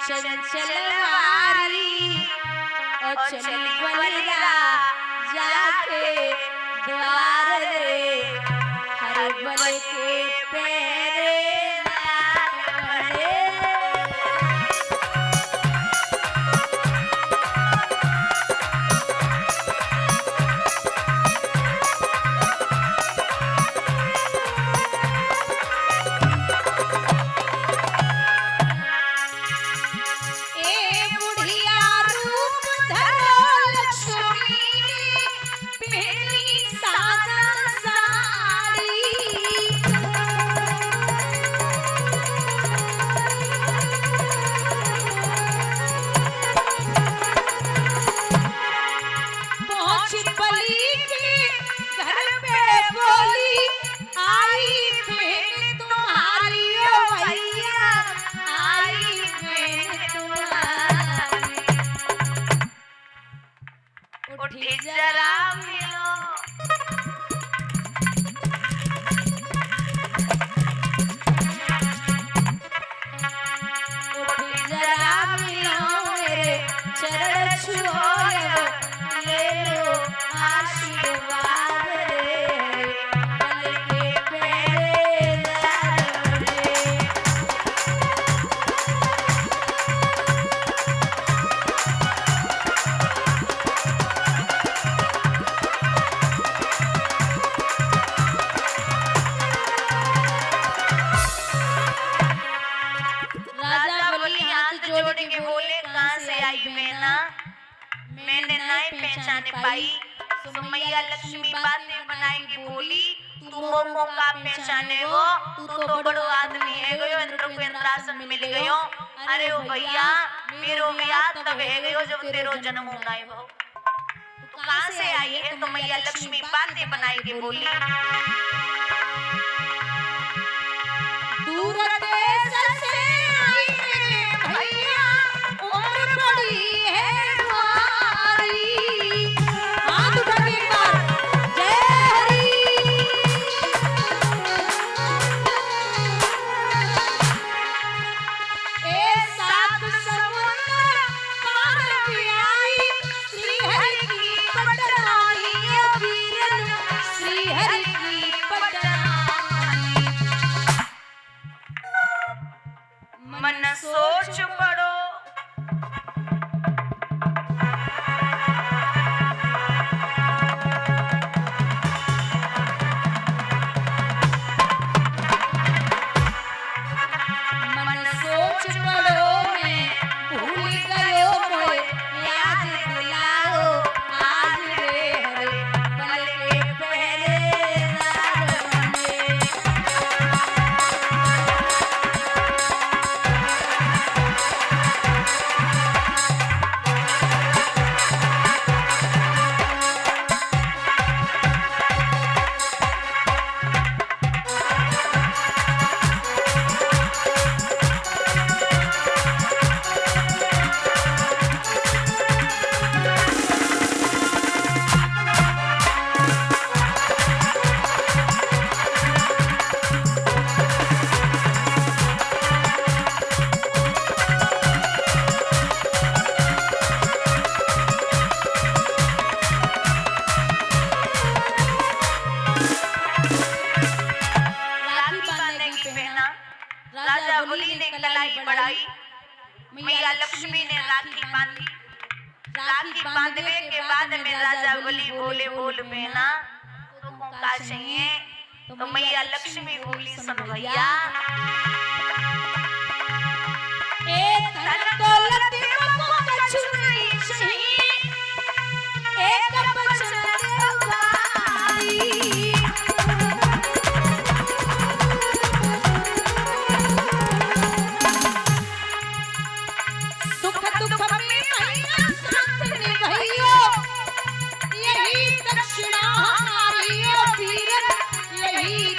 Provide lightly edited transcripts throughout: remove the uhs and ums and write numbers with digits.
चंचलवारी और चली बलिया जाके द्वार रे हर बल के पैरे पहचाने पाई तो मैया लक्ष्मी बातें बनाएगी बोली तू मोको का पहचाने हो तू तो बड़ो आदमी है गयो इंद्र को इंद्रासन मिल गयो अरे ओ भैया मेरो याद तब है गयो जब तेरो जन्म होना है वो तू कहां से आई है तो मैया लक्ष्मी बातें बनाएगी बोली दूर देश से आई मेरे भैया उम्र बड़ी है मन सोच पड़ो मन सोच पड़ो मैं भूल गयो मोए याद दिलाओ आज रे हरे पल के पहरे बढ़ाई मैया लक्ष्मी ने राखी बांधी राखी बांधने के बाद में राजा बोली बोले बोल बेना तुमको क्या चाहिए तो मैया लक्ष्मी बोली सुन भैया एक धन दौलत को कछु नहीं चाहिए एक बचन दे भाई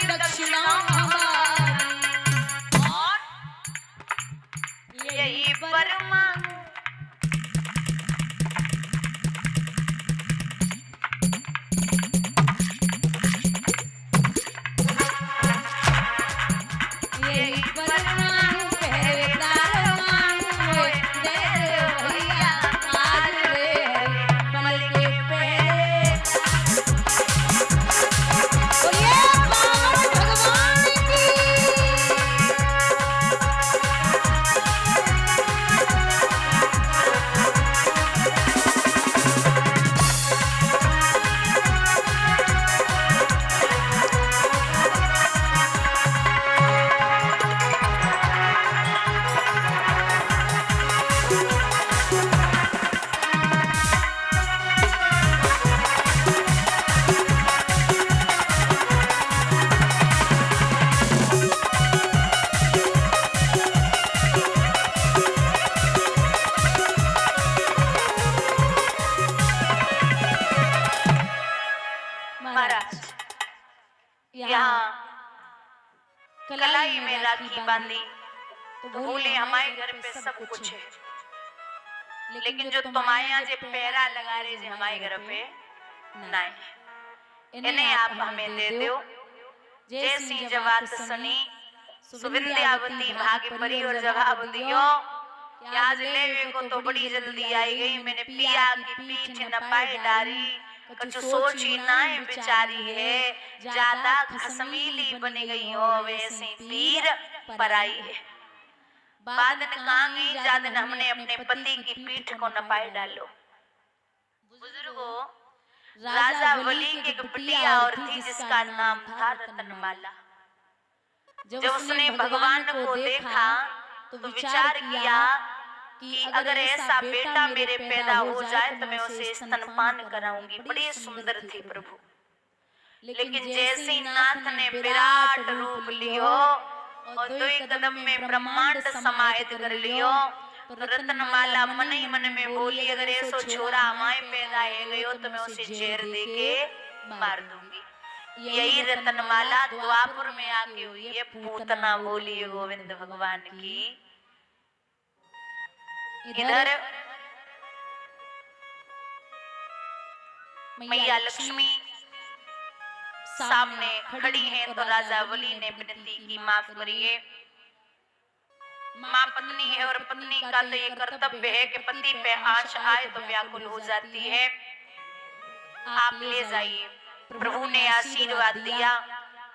दक्षिणा हमारी राखी बांधी तो बोले हमारे घर पे सब कुछ है, लेकिन जो तुम्हारे यहाँ जो पहरा लगा रहे जो हमारे घर पे नहीं, इन्हें आप हमें दे दो। जैसी जवाब सुनी सुविंध्यावती भागी परी और जवाब दियो कि आज लेवे को तो बड़ी जल्दी आई गई, मैंने पिया की पीठ न पाई डारी, कछु सोची नाय बेचारी है, ज्यादा खसमीली बन गई हो वैसे पीर पराई है। बादन कांगी जादन हमने अपने पति की पीठ को न पाए डालो। बुजुर्गों, राजा वली की एक बिटिया और थी जिसका नाम था रतनमाला। जब उसने भगवान को देखा तो विचार किया कि अगर ऐसा बेटा मेरे पैदा हो जाए तो मैं उसे स्तनपान कराऊंगी। बड़ी सुंदर थी प्रभु, लेकिन जैसे ही नाथ ने विराट रूप लियो और 2 कदम में ब्रह्मांड समाहित कर लियो तो रतनमाला मन ही मन में बोली अगर ऐसो छोरा हमारे पैदा है गयो तो मैं उसे जहर दे के मार दूंगी। यही रतनमाला द्वापर में आके हुई है। पूतना बोली गोविंद भगवान की। इधर मैया लक्ष्मी सामने खड़ी हैं तो राजा वली ने विनती की माफ करिए, माँ पत्नी है और पत्नी का तो ये कर्तव्य है कि पति पे आंच आए तो व्याकुल हो जाती है, आप ले जाइए। प्रभु ने आशीर्वाद दिया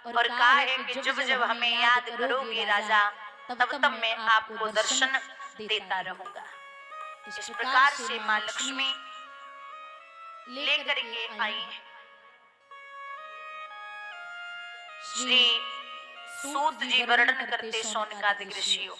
और कहा है कि जब जब हमें याद करोगे राजा तब तब मैं आपको दर्शन देता रहूंगा। इस प्रकार से माँ लक्ष्मी लेकर के आई है। श्री सूत जी वर्णन करते शौनकादिक ऋषियों,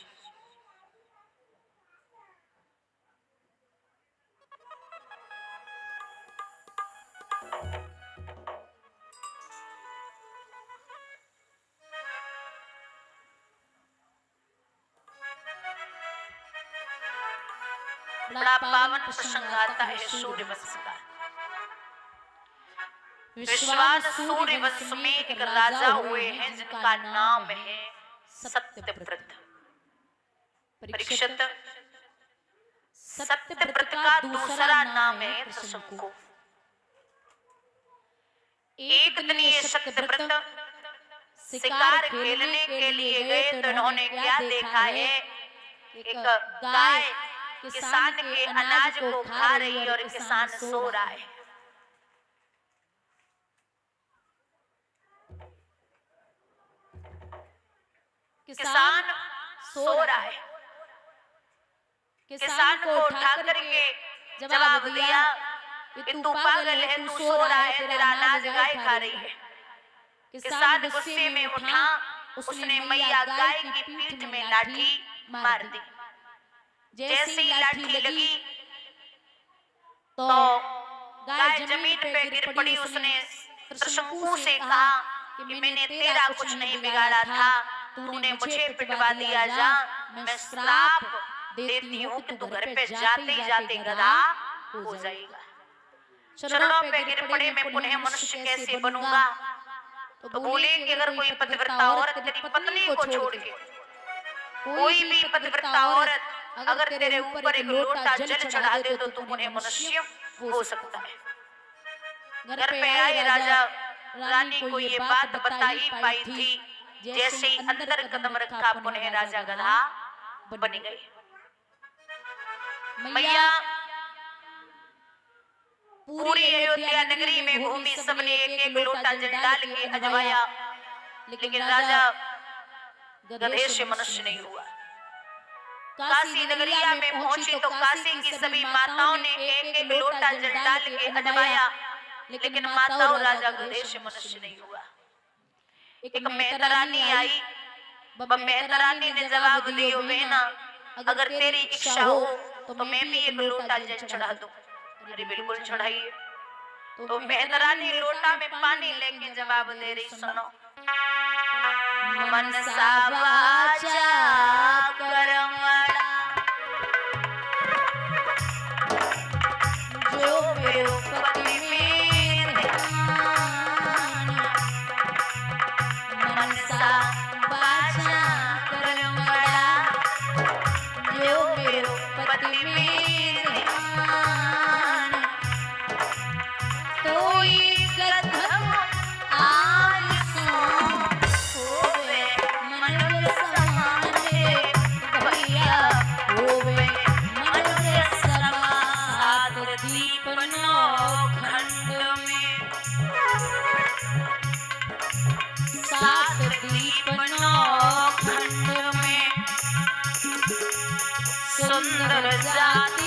बड़ा पावन प्रसंग आता है सूर्यवंश का। विश्वान सूर्यवंश में एक राजा हुए हैं जिनका नाम है सत्यव्रत। परीक्षित, सत्यव्रत का दूसरा नाम है त्रिशंकु। एक दिन ये सत्यव्रत शिकार खेलने के लिए गए तो इन्होंने क्या देखा है, एक गाय किसान के अनाज को खा रही है और किसान सो रहा है। किसान सो रहा है। किसान को उठा करके जवाब दिया कि तू पागल है, तू सो रहा है, तेरा अनाज गाय खा रही है। किसान गुस्से में उठा, उसने मैया गाय की पीठ में लाठी मार दी। जैसे ही लाठी लगी तो गाय जमीन पे गिर पड़ी। उसने त्रिशंकु से कहा कि मैंने तेरा कुछ नहीं बिगाड़ा था, तूने मुझे पिटवा दिया। जा, मैं श्राप देती हूँ कि तू घर पे जाते ही जाते गधा हो जाएगा। चरणों पे गिर पड़े, मैं पुनः मनुष्य कैसे बनूंगा? तो बोले कि अगर कोई पतिव्रता औरत तेरी पत्नी को छोड़ के, कोई भी पतिव्रता औरत अगर तेरे ऊपर एक लोटा जल चढ़ा दे तो तू पुनः मनुष्य हो सकता है। घर पे आए राजा रानी को ये बात बता ही पाई थी। जैसे ही अंदर कदम रखा पुनः राजा गधा बन गए। मैया पूरी अयोध्या नगरी में घूमी, सबने एक एक लोटा जल डाल के अजवाया, लेकिन राजा गधे से मनुष्य नहीं हुआ। काशी नगरिया में पहुंची तो काशी की सभी माताओं ने एक एक लोटा जल डाल के अजवाया, लेकिन माताओं राजा गधे से मनुष्य नहीं हुआ। एक मेहतरानी आई, मेहतरानी ने जवाब दिया, बहना अगर तेरी इच्छा हो तो मैं भी एक लोटा जल चढ़ा दूं। अरे बिल्कुल चढ़ाइए। तो मेहतरानी लोटा में पानी लेके जवाब दे रही, सुनो। मनसा वाचा कर्मणा जो मेरे पति में ध्यान, मनसा वाचा मेरो पति में ध्यान। कोई कदम आलसो होवे मन समान रे भैया, होवे मन समान। दीप नो खंड में, सात दीप नो खंड में, सुंदर जाति